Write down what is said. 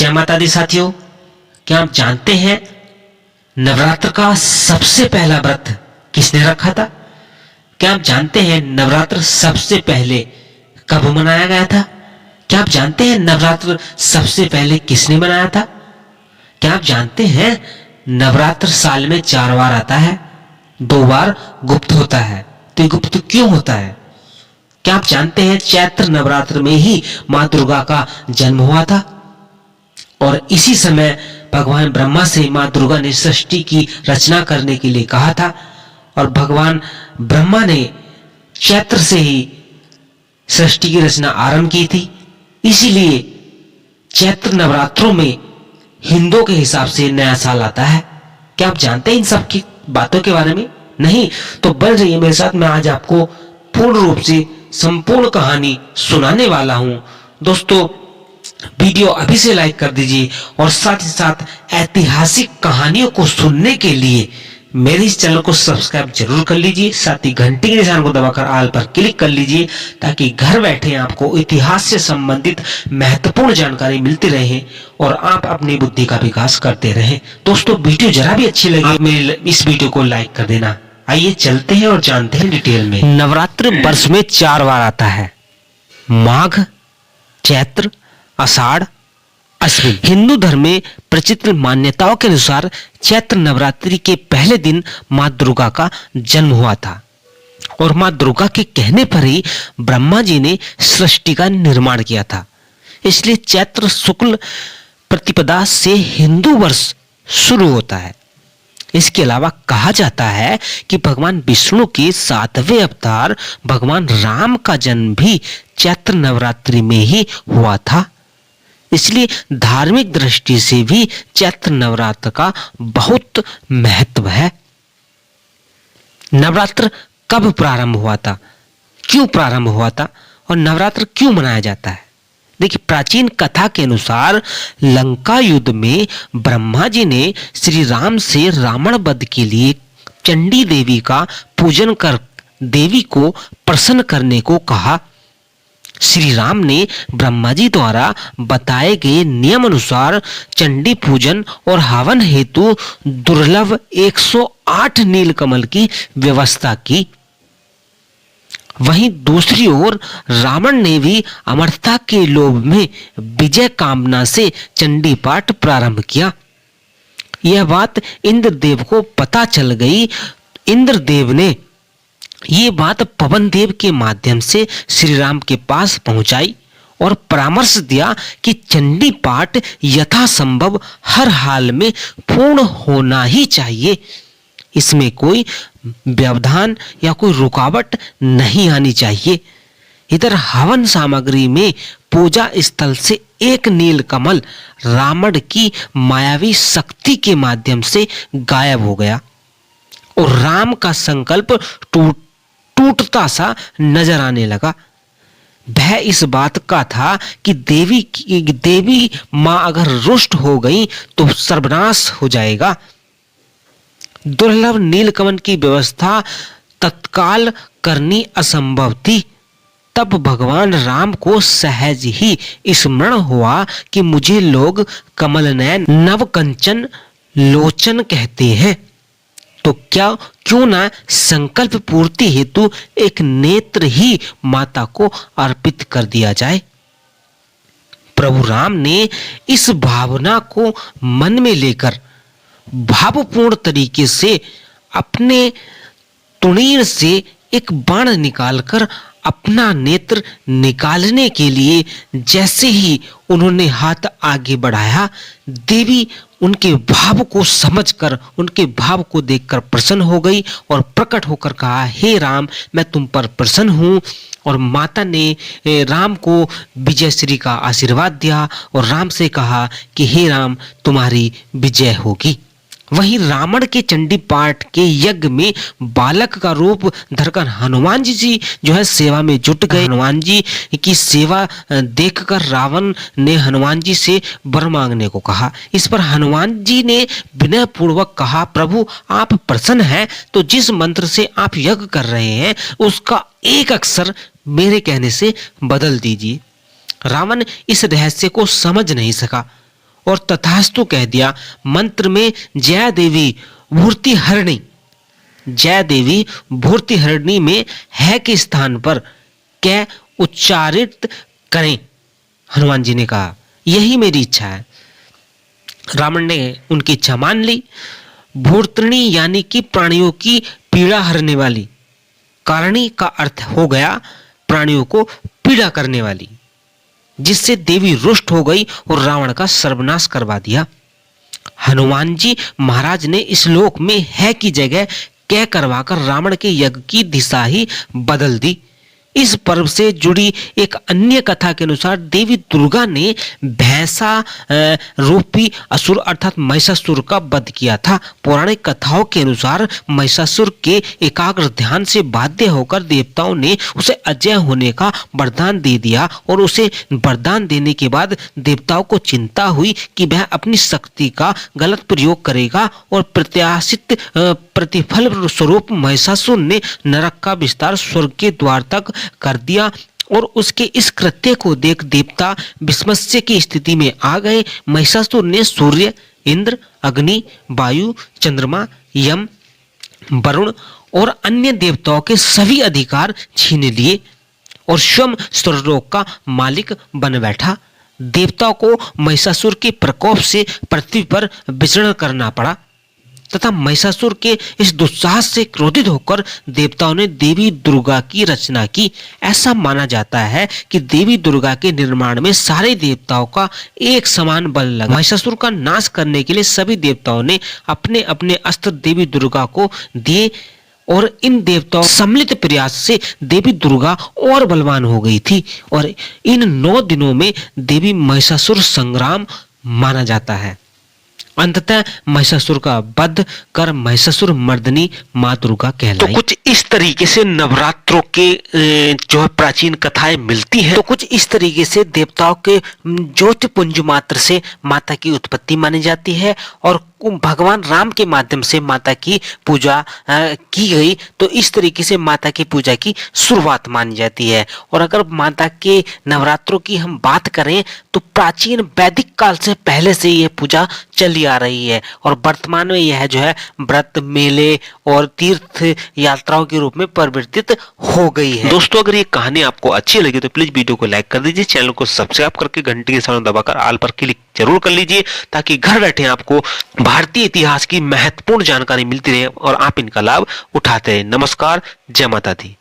जय माता दी साथियों, क्या आप जानते हैं नवरात्र का सबसे पहला व्रत किसने रखा था? क्या आप जानते हैं नवरात्र सबसे पहले कब मनाया गया था? क्या आप जानते हैं नवरात्र सबसे पहले किसने मनाया था? क्या आप जानते हैं नवरात्र साल में 4 बार आता है, 2 बार गुप्त होता है। तो ये गुप्त क्यों होता है? क्या आप जानते हैं चैत्र नवरात्र में ही मां दुर्गा का जन्म हुआ था और इसी समय भगवान ब्रह्मा से मां दुर्गा ने सृष्टि की रचना करने के लिए कहा था और भगवान ब्रह्मा ने चैत्र से ही सृष्टि की रचना आरंभ की थी। इसीलिए चैत्र नवरात्रों में हिंदुओं के हिसाब से नया साल आता है। क्या आप जानते हैं इन सब की बातों के बारे में? नहीं तो बन रही है मेरे साथ। मैं आज आपको पूर्ण रूप से संपूर्ण कहानी सुनाने वाला हूं। दोस्तों, वीडियो अभी से लाइक कर दीजिए और साथ ही साथ ऐतिहासिक कहानियों को सुनने के लिए मेरे इस चैनल को सब्सक्राइब जरूर कर लीजिए। साथ ही घंटी के निशान को दबाकर ऑल पर क्लिक कर लीजिए ताकि घर बैठे आपको इतिहास से संबंधित महत्वपूर्ण जानकारी मिलती रहे और आप अपनी बुद्धि का विकास करते रहें। दोस्तों, वीडियो जरा भी अच्छी लगे मेरे इस वीडियो को लाइक कर देना। आइए चलते हैं और जानते हैं डिटेल में। नवरात्र वर्ष में 4 बार आता है, माघ, चैत्र, आषाढ़, अश्विन। हिंदू धर्म में प्रचलित मान्यताओं के अनुसार चैत्र नवरात्रि के पहले दिन मां दुर्गा का जन्म हुआ था और मां दुर्गा के कहने पर ही ब्रह्मा जी ने सृष्टि का निर्माण किया था। इसलिए चैत्र शुक्ल प्रतिपदा से हिंदू वर्ष शुरू होता है। इसके अलावा कहा जाता है कि भगवान विष्णु के 7वें अवतार भगवान राम का जन्म भी चैत्र नवरात्रि में ही हुआ था। इसलिए धार्मिक दृष्टि से भी चैत्र नवरात्र का बहुत महत्व है। नवरात्र कब प्रारंभ हुआ था, क्यों प्रारंभ हुआ था और नवरात्र क्यों मनाया जाता है? देखिए, प्राचीन कथा के अनुसार लंका युद्ध में ब्रह्मा जी ने श्री राम से रावण वध के लिए चंडी देवी का पूजन कर देवी को प्रसन्न करने को कहा। श्री राम ने ब्रह्मा जी द्वारा बताए गए नियम अनुसार चंडी पूजन और हवन हेतु दुर्लभ 108 नीलकमल की व्यवस्था की। वहीं दूसरी ओर रावण ने भी अमरता के लोभ में विजय कामना से चंडी पाठ प्रारंभ किया। यह बात इंद्रदेव को पता चल गई। इंद्रदेव ने ये बात पवन देव के माध्यम से श्री राम के पास पहुंचाई और परामर्श दिया कि चंडी पाठ यथासंभव हर हाल में पूर्ण होना ही चाहिए। इसमें कोई व्यवधान या कोई रुकावट नहीं आनी चाहिए। इधर हवन सामग्री में पूजा स्थल से एक नीलकमल रावण की मायावी शक्ति के माध्यम से गायब हो गया और राम का संकल्प टूटता सा नजर आने लगा। भय इस बात का था कि देवी मां अगर रुष्ट हो गई तो सर्वनाश हो जाएगा। दुर्लभ नीलकमल की व्यवस्था तत्काल करनी असंभव थी। तब भगवान राम को सहज ही स्मरण हुआ कि मुझे लोग कमल नयन नवकंचन लोचन कहते हैं, तो क्यों ना संकल्प पूर्ति हेतु एक नेत्र ही माता को अर्पित कर दिया जाए। प्रभु राम ने इस भावना को मन में लेकर भावपूर्ण तरीके से अपने तुणीर से एक बाण निकालकर अपना नेत्र निकालने के लिए जैसे ही उन्होंने हाथ आगे बढ़ाया, देवी उनके भाव को समझकर, उनके भाव को देखकर प्रसन्न हो गई और प्रकट होकर कहा, हे राम, मैं तुम पर प्रसन्न हूं। और माता ने राम को विजयश्री का आशीर्वाद दिया और राम से कहा कि हे राम, तुम्हारी विजय होगी। वहीं रावण के चंडी पाठ के यज्ञ में बालक का रूप धरकर हनुमान जी जो है सेवा में जुट गए। हनुमान जी की सेवा देखकर रावण ने हनुमान जी से वर मांगने को कहा। इस पर हनुमान जी ने विनय पूर्वक कहा, प्रभु आप प्रसन्न हैं तो जिस मंत्र से आप यज्ञ कर रहे हैं उसका एक अक्षर मेरे कहने से बदल दीजिए। रावण इस रहस्य को समझ नहीं सका और तथास्तु कह दिया। मंत्र में जय देवी भूर्तिहरिणी, जय देवी भूर्तिहरिणी में है के स्थान पर कै उच्चारित करें। हनुमान जी ने कहा यही मेरी इच्छा है। रावण ने उनकी इच्छा मान ली। भूर्तनी यानी कि प्राणियों की पीड़ा हरने वाली, कारणी का अर्थ हो गया प्राणियों को पीड़ा करने वाली, जिससे देवी रुष्ट हो गई और रावण का सर्वनाश करवा दिया। हनुमान जी महाराज ने इस लोक में है की जगह कह करवाकर रावण के यज्ञ की दिशा ही बदल दी। इस पर्व से जुड़ी एक अन्य कथा के अनुसार देवी दुर्गा ने भैंसा रूपी असुर अर्थात महिषासुर का वध किया था। पौराणिक कथाओं के अनुसार महिषासुर के एकाग्र ध्यान से बाध्य होकर देवताओं ने उसे अजय होने का वरदान दे दिया और उसे वरदान देने के बाद देवताओं को चिंता हुई कि वह अपनी शक्ति का गलत प्रयोग करेगा और प्रत्याशित प्रतिफल स्वरूप महिषासुर ने नरक का विस्तार स्वर्ग के द्वार तक कर दिया और उसके इस कृत्य को देख देवता विस्मस्य की स्थिति में आ गए। महिषासुर ने सूर्य, इंद्र, अग्नि, वायु, चंद्रमा, यम, वरुण और अन्य देवताओं के सभी अधिकार छीन लिए और स्वयं स्वर्गलोक का मालिक बन बैठा। देवताओं को महिषासुर के प्रकोप से पृथ्वी पर विचरण करना पड़ा तथा महिषासुर के इस दुस्साहस से क्रोधित होकर देवताओं ने देवी दुर्गा की रचना की। ऐसा माना जाता है कि देवी दुर्गा के निर्माण में सारे देवताओं का एक समान बल लगा। महिषासुर का नाश करने के लिए सभी देवताओं ने अपने अपने अस्त्र देवी दुर्गा को दिए और इन देवताओं सम्मिलित प्रयास से देवी दुर्गा और बलवान हो गई थी और इन 9 दिनों में देवी महिषासुर संग्राम माना जाता है। अंततः महिषासुर का वध कर महिषासुर मर्दिनी मां दुर्गा कहलाई। तो कुछ इस तरीके से नवरात्रों के जो है प्राचीन कथाएं मिलती हैं। तो कुछ इस तरीके से देवताओं के ज्योतिपुंज मात्र से माता की उत्पत्ति मानी जाती है और भगवान राम के माध्यम से माता की पूजा की गई। तो इस तरीके से माता की पूजा की शुरुआत मानी जाती है। और अगर माता के नवरात्रों की हम बात करें तो प्राचीन वैदिक काल से पहले से यह पूजा चली आ रही है और वर्तमान में यह जो है व्रत, मेले और तीर्थ यात्राओं के रूप में परिवर्तित हो गई है। दोस्तों अगर ये कहानी आपको अच्छी लगी तो प्लीज वीडियो को लाइक कर दीजिए, चैनल को सब्सक्राइब करके घंटी के सामने दबाकर ऑल पर क्लिक जरूर कर लीजिए ताकि घर बैठे आपको भारतीय इतिहास की महत्वपूर्ण जानकारी मिलती रहे और आप इनका लाभ उठाते रहे। नमस्कार, जय माता दी।